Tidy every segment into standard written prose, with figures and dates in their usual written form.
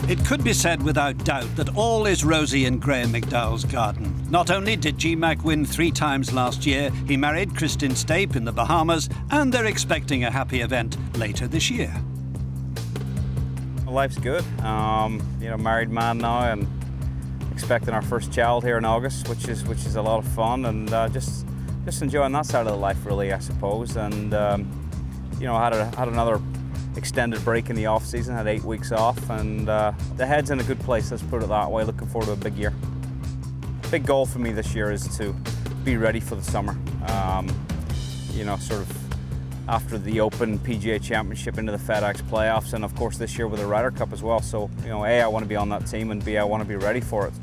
It could be said without doubt that all is rosy in Graeme McDowell's garden. Not only did G-Mac win 3 times last year, he married Kristin Stape in the Bahamas, and they're expecting a happy event later this year. Life's good. You know, married man now and expecting our first child here in August, which is a lot of fun, and just enjoying that side of the life, really, I suppose. And you know, I had another extended break in the off season, had 8 weeks off, and the head's in a good place, let's put it that way. Looking forward to a big year. Big goal for me this year is to be ready for the summer. You know, sort of after the Open, PGA Championship, into the FedEx playoffs, and of course this year with the Ryder Cup as well. So, you know, A, I want to be on that team, and B, I want to be ready for it.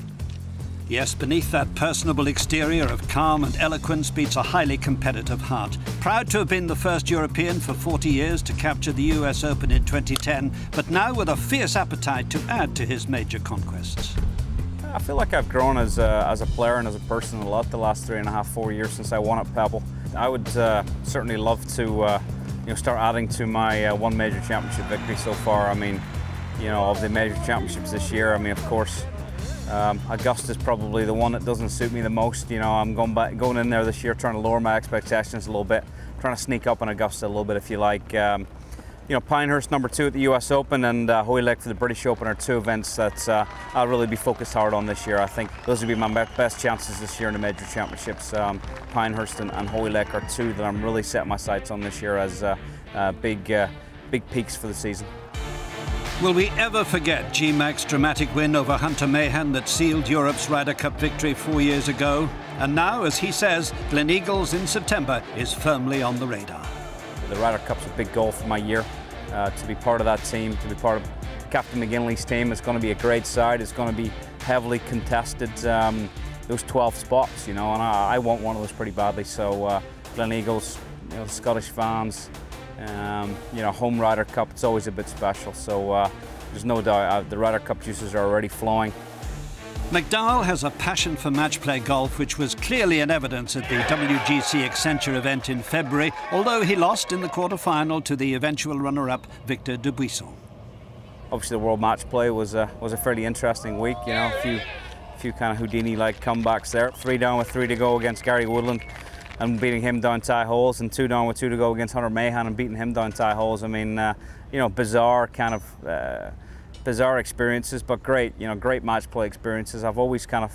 Yes, beneath that personable exterior of calm and eloquence beats a highly competitive heart. Proud to have been the first European for 40 years to capture the US Open in 2010, but now with a fierce appetite to add to his major conquests. I feel like I've grown as a player and as a person a lot the last 3.5, 4 years since I won at Pebble. I would certainly love to you know, start adding to my one major championship victory so far. I mean, you know, of the major championships this year, I mean, of course, Augusta's probably the one that doesn't suit me the most. You know, I'm going in there this year trying to lower my expectations a little bit, trying to sneak up on Augusta a little bit, if you like. You know, Pinehurst #2 at the US Open and Hoylake for the British Open are 2 events that I'll really be focused hard on this year. I think those would be my best chances this year in the major championships. Pinehurst and Hoylake are 2 that I'm really setting my sights on this year as big peaks for the season. Will we ever forget G-Mac's dramatic win over Hunter Mahan that sealed Europe's Ryder Cup victory 4 years ago? And now, as he says, Gleneagles in September is firmly on the radar. The Ryder Cup's a big goal for my year. To be part of that team, to be part of Captain McGinley's team. It's going to be a great side. It's going to be heavily contested, those 12 spots, you know, and I want one of those pretty badly. So Gleneagles, you know, the Scottish fans, you know, home Ryder Cup, it's always a bit special. So there's no doubt the Ryder Cup juices are already flowing. McDowell has a passion for match play golf, which was clearly in evidence at the WGC Accenture event in February, although he lost in the quarter-final to the eventual runner-up, Victor Dubuisson. Obviously, the World Match Play was a fairly interesting week. You know, a few kind of Houdini-like comebacks there. 3 down with 3 to go against Gary Woodland and beating him down tie holes, and 2 down with 2 to go against Hunter Mahan and beating him down tie holes. I mean, you know, bizarre experiences, but great, you know, great match play experiences. I've always kind of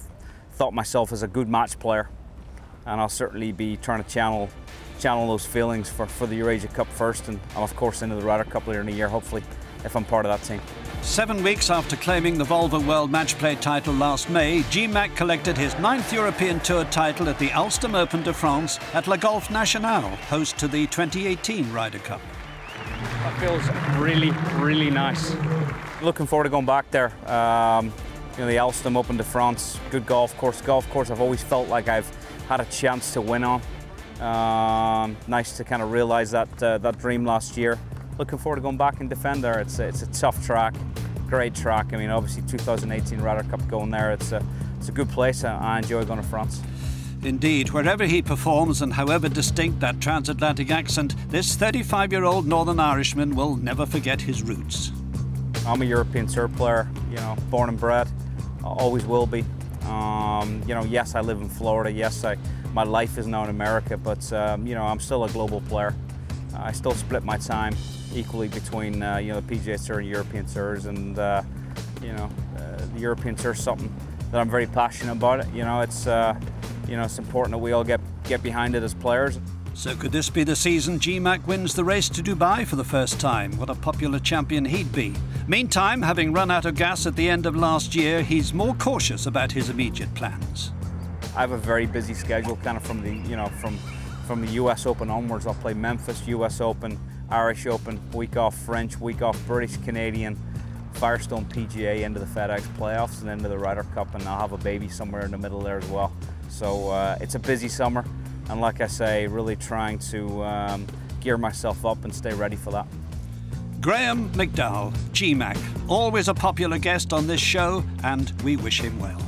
thought myself as a good match player, and I'll certainly be trying to channel those feelings for the Eurasia Cup first, and of course into the Ryder Cup later in the year, hopefully, if I'm part of that team. 7 weeks after claiming the Volvo World Match Play title last May, G-Mac collected his 9th European Tour title at the Alstom Open de France at La Golf Nationale, host to the 2018 Ryder Cup. That feels really, really nice. Looking forward to going back there. You know, the Alstom Open de France, good golf course. I've always felt like I've had a chance to win on. Nice to kind of realise that dream last year. Looking forward to going back and defend there. It's a tough track, great track. I mean, obviously 2018 Ryder Cup going there. It's a good place. I enjoy going to France. Indeed, wherever he performs and however distinct that transatlantic accent, this 35-year-old Northern Irishman will never forget his roots. I'm a European Tour player, you know, born and bred, always will be. You know, yes, I live in Florida, yes, my life is now in America, but you know, I'm still a global player. I still split my time equally between you know, the PGA Tour and European Tours, and you know, the European Tour is something that I'm very passionate about. You know, it's important that we all get behind it as players. So could this be the season G-Mac wins the race to Dubai for the first time? What a popular champion he'd be. Meantime, having run out of gas at the end of last year, he's more cautious about his immediate plans. I have a very busy schedule, kind of from the, you know, from the US Open onwards. I'll play Memphis, US Open, Irish Open, week off French, week off British, Canadian, Firestone PGA, into the FedEx playoffs, and into the Ryder Cup, and I'll have a baby somewhere in the middle there as well. So it's a busy summer, and like I say, really trying to gear myself up and stay ready for that. Graeme McDowell, G-Mac, always a popular guest on this show, and we wish him well.